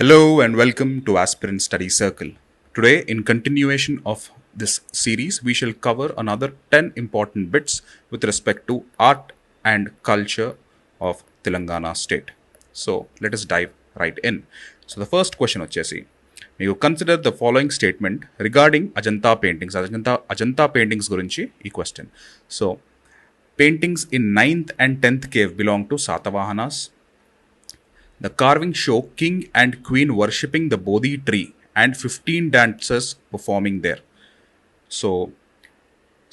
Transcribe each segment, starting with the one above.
Hello and welcome to Aspirant Study Circle. Today, in continuation of this series, we shall cover another 10 important bits with respect to art and culture of Telangana state. So, let us dive right in. So, the first question వచ్చేసి మీకు consider the following statement regarding Ajanta paintings Ajanta paintings గురించి ఈ question so paintings in ninth and 10th cave belong to Satavahanas. The carving show king and queen worshipping the Bodhi tree and 15 dancers performing there. So,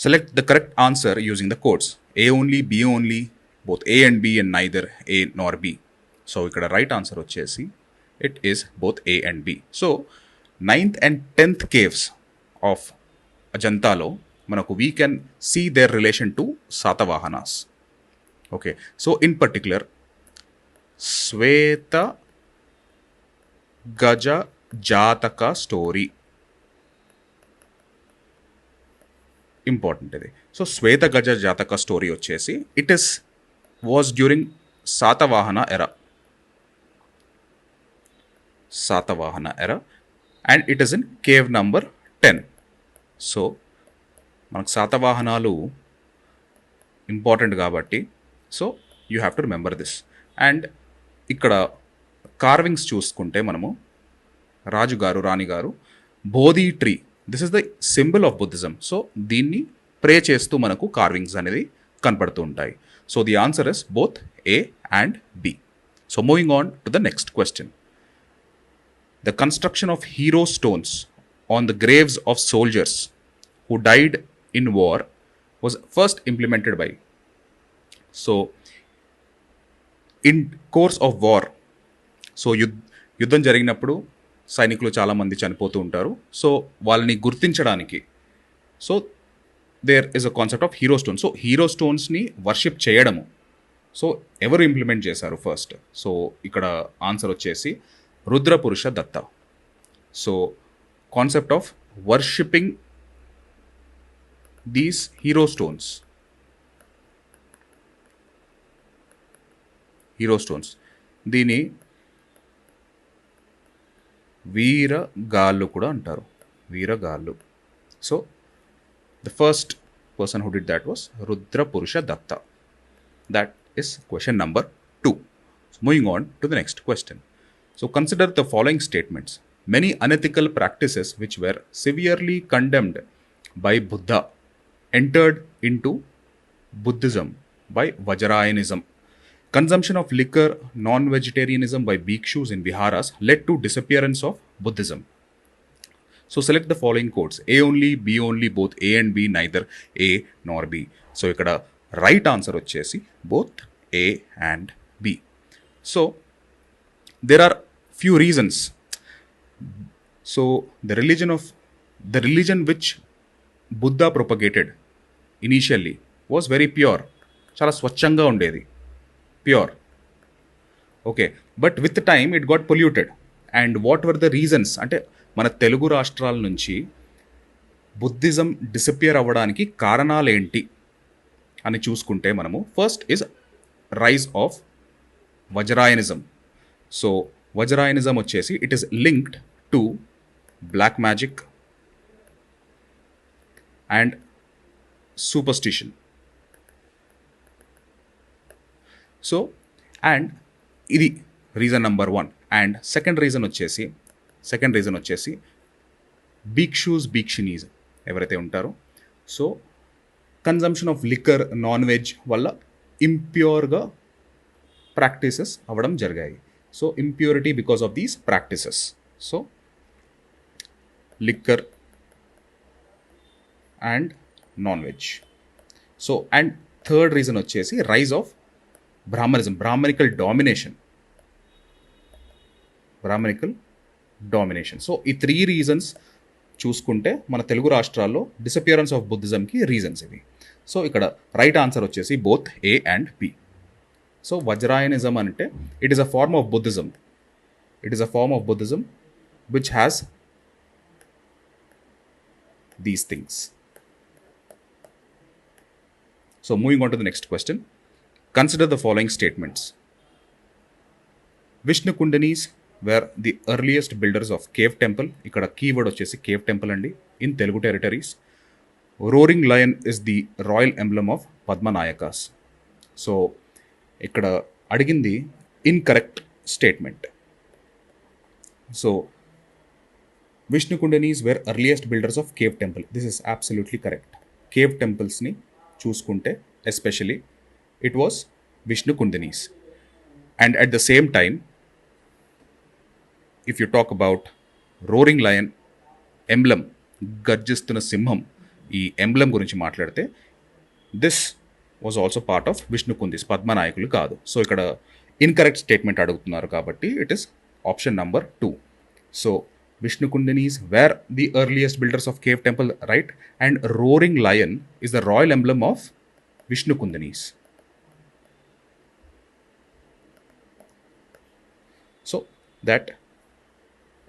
select the correct answer using the codes A only, B only, both A and B, and neither A nor B. So, ikkada right answer vachesi it is both A and B. So, ninth and 10th caves of Ajanta lo manaku we can see their relation to Satavahanas. Okay, so in particular, Shweta Gaja Jataka story important ఇది. So Shweta Gaja Jataka story వచ్చేసి it is was during Satavahana era and it is in cave number 10. So మనకు శాతవాహనాలు important కాబట్టి so you have to remember this. And ఇక్కడ carvings చూసుకుంటే మనము రాజుగారు రాణిగారు Bodhi tree, this is the symbol of Buddhism. So దీన్ని ప్రే చేస్తూ మనకు కార్వింగ్స్ అనేది కనపడుతూ ఉంటాయి. So the answer is both A and B. So moving on to the next question. The construction of hero stones on the graves of soldiers who died in war was first implemented by. So in course of war, so యుద్ధం జరిగినప్పుడు సైనికులు చాలామంది చనిపోతూ ఉంటారు. So వాళ్ళని గుర్తించడానికి so there is a concept of hero stone. So hero స్టోన్స్ని worship చేయడము సో ఎవరు ఇంప్లిమెంట్ చేశారు ఫస్ట్? సో ఇక్కడ ఆన్సర్ వచ్చేసి Rudrapurusha Datta. So concept of worshipping these hero stones దీని వీరగాళ్ళు కూడా అంటారు, వీరగాళ్ళు. So the first person who did that was Rudrapurusha Datta. That is question number 2. So moving on to the next question. So consider the following statements. Many unethical practices which were severely condemned by Buddha entered into Buddhism by Vajrayanism. Consumption of liquor, non-vegetarianism by bhikshus in viharas led to disappearance of Buddhism. So select the following codes A only, B only, both A and B, neither A nor B. So ikkada right answer vachesi both A and B. So there are few reasons. So the religion which Buddha propagated initially was very pure, chala swachanga undedi, pure. Okay, but with the time it got polluted. And what were the reasons? అంటే మన తెలుగు రాష్ట్రాల నుంచి Buddhism disappear అవ్వడానికి కారణాలు ఏంటి అని చూసుకుంటే మనము first is rise of Vajrayanism. So Vajrayanism వచ్చేసి it is linked to black magic and superstition. So and ఇది reason number 1. And second reason వచ్చేసి భీక్షనీస్ ఎవరైతే ఉంటారో so consumption of liquor, non veg వల్ల ఇంప్యూర్గా ప్రాక్టీసెస్ అవ్వడం జరిగాయి. So impurity because of these practices. So liquor and non veg. So and third reason వచ్చేసి rise of Brahmanism, Brahmanical domination. So ఈ 3 reasons చూసుకుంటే మన తెలుగు రాష్ట్రాల్లో డిసపియరెన్స్ ఆఫ్ బుద్ధిజంకి రీజన్స్ ఇవి. సో ఇక్కడ రైట్ ఆన్సర్ వచ్చేసి both A and B. So Vajrayanism అంటే it is a form of Buddhism which has these things. So moving on to the next question. Consider the following statements. Vishnu Kundani's were the earliest builders of cave temple. ఇక్కడ keyword వచ్చేసి cave temple అండి in Telugu territories. Roaring lion is the royal emblem of Padmanayakas. So ఇక్కడ అడిగింది incorrect statement. So Vishnukundinis were earliest builders of cave temple. This is absolutely correct. Cave టెంపుల్స్ని చూసుకుంటే especially it was Vishnukundinis. And at the same time if you talk about roaring lion emblem, గర్జిస్తున్న సింహం, ఈ emblem గురించి మాట్లాడితే this was also part of Vishnukundis, పద్మనాయకులు కాదు. So ఇక్కడ ఇన్కరెక్ట్ స్టేట్మెంట్ అడుగుతున్నారు కాబట్టి it is option number 2. So Vishnukundinis were the earliest builders of cave temple, right, and roaring lion is the royal emblem of Vishnukundinis. So that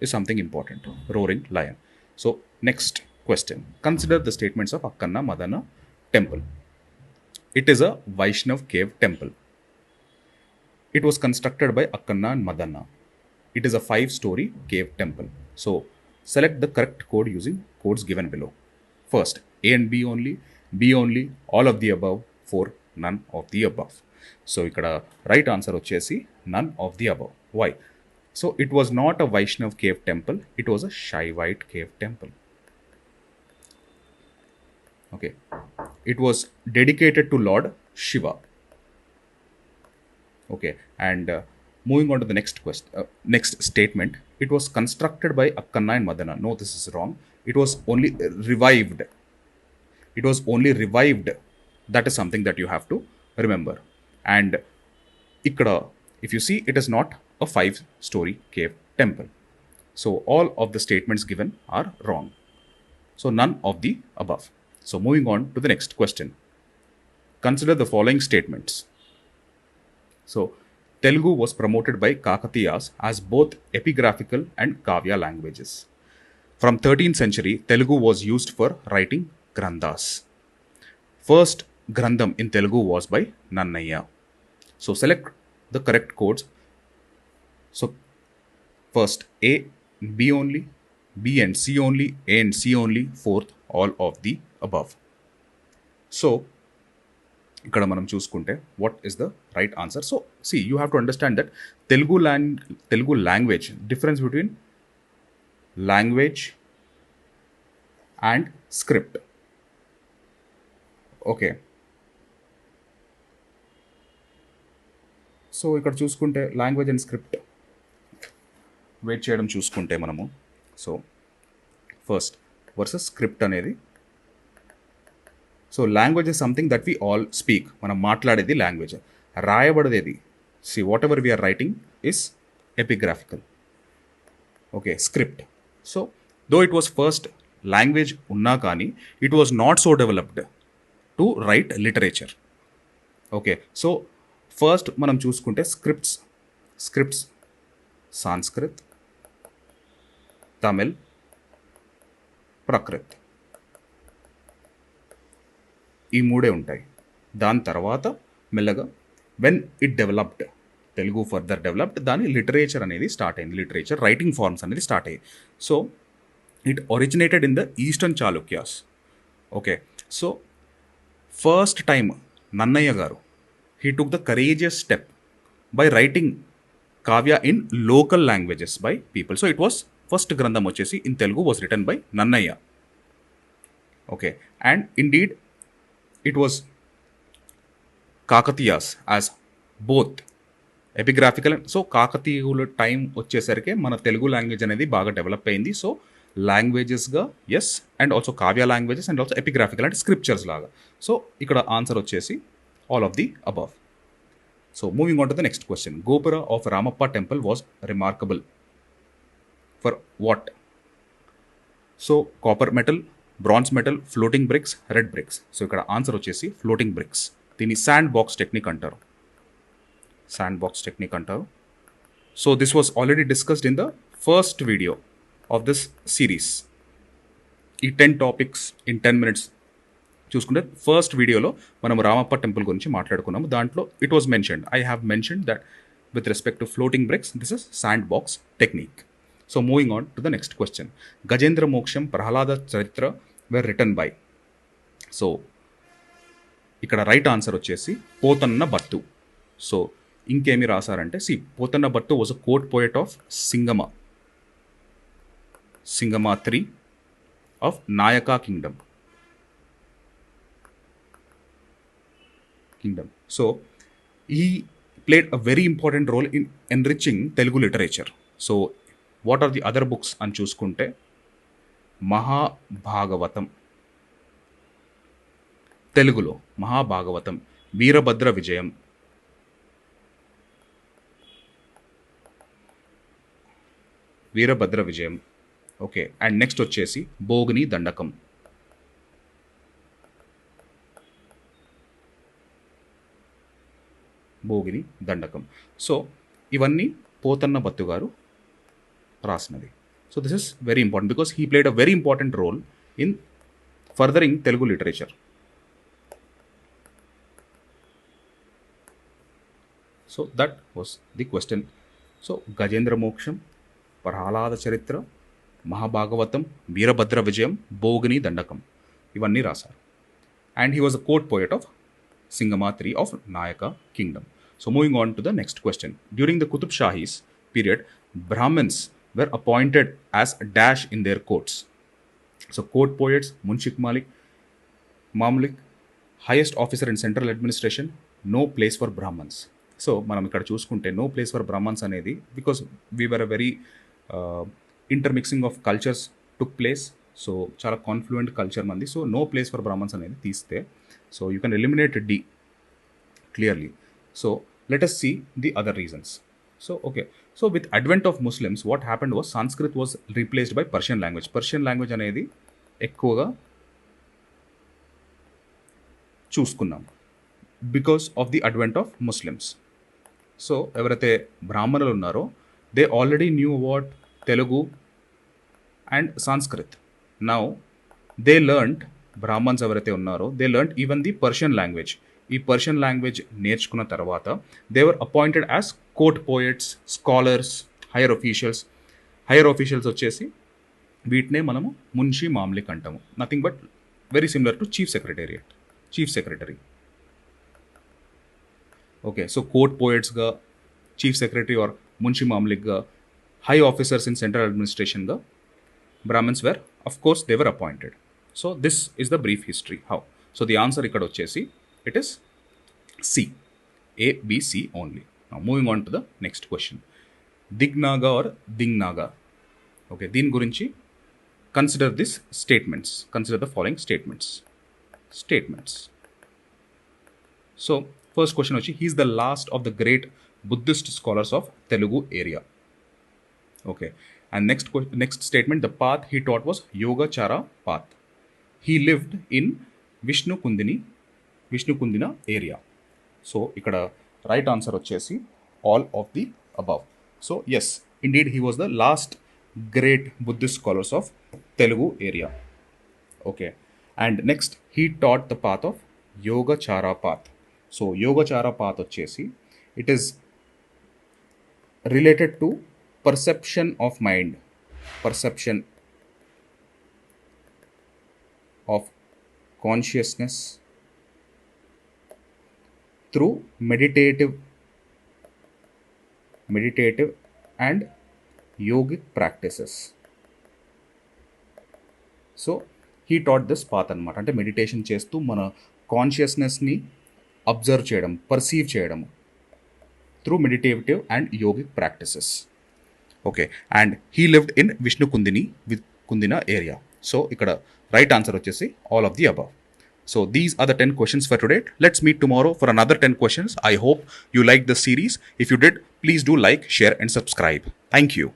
is something important, roaring lion. So next question, consider the statements of Akkanna Madanna temple. It is a Vaishnav cave temple. It was constructed by Akkanna and Madanna. It is a 5-story cave temple. So select the correct code using codes given below. First, A and B only, B only, all of the above, 4 none of the above. So ikkada right answer vachesi none of the above. Why? So it was not a Vaishnav cave temple, it was a Shaivite cave temple. Okay. It was dedicated to Lord Shiva. Okay. And moving on to the next statement, it was constructed by Akkanna and Madanna. No, this is wrong. It was only revived. It was only revived. That is something that you have to remember. And ikkada, if you see, it is not a 5-story cave temple. So all of the statements given are wrong. So none of the above. So moving on to the next question. Consider the following statements. So Telugu was promoted by Kakatiyas as both epigraphical and Kavya languages. From 13th century, Telugu was used for writing granthas. First grantham in Telugu was by Nannaya. So select the correct codes. So first A, B only, B and C only, A and C only, fourth all of the above. So ikkada manam chuskunte what is the right answer. So see, you have to understand that Telugu language, difference between language and script. Okay. So ఇక్కడ చూసుకుంటే language and script weight చేయడం చూసుకుంటే మనము, so first versus script అనేది. So language is something that we all speak, మనం మాట్లాడేది language. రాయబడేది, see whatever we are writing is epigraphical. Okay, script. So though it was first language ఉన్నా కానీ it was not so developed to write literature. Okay, so first మనం చూసుకుంటే scripts Sanskrit, Tamil, Prakrit, ఈ మూడే ఉంటాయి. దాని తర్వాత మెల్లగా when it developed, Telugu further developed, దాని లిటరేచర్ అనేది స్టార్ట్ అయింది. లిటరేచర్ రైటింగ్ ఫార్మ్స్ అనేది స్టార్ట్ అయ్యాయి. So it originated in the eastern Chalukyas. Okay, so first time Nannaya గారు, he took the courageous step by writing Kavya in local languages by people. So it was first Grandham vachesi in Telugu was written by Nannaya. Okay, and indeed it was Kakatiyas as both epigraphical. So Kakatiyula time వచ్చేసరికి మన Telugu language అనేది బాగా develop అయింది. So లాంగ్వేజెస్గా yes, and also Kavya languages and also epigraphical అంటే scriptures లాగా. So ఇక్కడ answer వచ్చేసి all of the above. So moving on to the next question. Gopura of Ramappa temple was remarkable for what? So copper metal, bronze metal, floating bricks, red bricks. So ikkada answer vachesi floating bricks. Dini sand box technique antaru. Sand box technique antaru. So this was already discussed in the first video of this series. ఈ 10 topics in 10 minutes చూసుకుంటే first వీడియోలో మనం Ramappa temple గురించి మాట్లాడుకున్నాము. దాంట్లో it was mentioned, I have mentioned that with respect to floating bricks, this is sandbox technique. So moving on to the next question. Gajendra Moksham, Prahalada Charitra were written by. So ఇక్కడ right answer వచ్చేసి Pothanna Battu. So ఇంకేమి రాశారంటే Pothanna Battu was a court poet of Singama 3 of Nayaka kingdom. So ఈ played a very important role in enriching Telugu literature. So what are the other books అని చూసుకుంటే మహాభాగవతం, తెలుగులో మహాభాగవతం, వీరభద్ర విజయం, okay. And next వచ్చేసి భోగిని దండకం. సో ఇవన్నీ పోతన్న బత్తు గారు రాసినది. So this is very important because he played a very important role in furthering Telugu literature. So that was the question. So Gajendra Moksham, Prahlada చరిత్ర, మహాభాగవతం, వీరభద్ర విజయం, భోగిని దండకం ఇవన్నీ రాశారు. And he was a court poet of Singama 3 of Nayaka kingdom. So moving on to the next question. During the Qutub Shahis period, Brahmins were appointed as dash in their courts. So court poets, Munshik Mamlik, highest officer in central administration, no place for Brahmins. So మనం ఇక్కడ చూసుకుంటే no place for Brahmins అనేది because we were a very intermixing of cultures took place. So చాలా confluent culture మంది. So no place for Brahmins అనేది తీస్తే so you can eliminate the clearly. So let us see the other reasons. So okay, so with advent of Muslims what happened was Sanskrit was replaced by Persian language. Persian language అనేది ఎక్కువగా చూసుకున్నాం because of the advent of Muslims. So ఎవరైతే బ్రాహ్మణులు ఉన్నారో they already knew about Telugu and Sanskrit. Now they learned, Brahmins ఎవరైతే ఉన్నారో they learned even the Persian language. ఈ Persian language నేర్చుకున్న తర్వాత they were appointed as court poets, scholars, higher officials వచ్చేసి వీటినే మనము మున్షి మామ్లిక్ అంటాము. Nothing but very similar to chief secretary. Okay, so court పోయట్స్గా, చీఫ్ సెక్రటరీ ఆర్ మున్షి మామ్లిక్గా, హై ఆఫీసర్స్ ఇన్ సెంట్రల్ అడ్మినిస్ట్రేషన్గా Brahmins were, of course, they were appointed. So this is the brief history. How? So the answer ikkada vachesi it is C. A, B, C only. Now moving on to the next question. Dignaga or Dingnaga. Okay, దీని గురించి consider these statements. Consider the following statements. So first question vachi, he is the last of the great Buddhist scholars of Telugu area. Okay. And next statement, the path he taught was Yogacara path. He lived in Vishnu Kundina area. So ikkada right answer vachesi all of the above. So yes, indeed he was the last great Buddhist scholars of Telugu area. Okay, and next he taught the path of Yogacara path. So Yogacara path vachesi it is related to perception of mind, perception of consciousness through meditative and yogic practices. So he taught this path అనమాట. అంటే meditation చేస్తూ మన కాన్షియస్నెస్ని observe చేయడం, perceive చేయడం through meditative and yogic practices. Okay, and he lived in Vishnu Kundina area. So ikkada right answer vachesi all of the above. So these are the 10 questions for today. Let's meet tomorrow for another 10 questions. I hope you liked the series. If you did, please do like, share and subscribe. Thank you.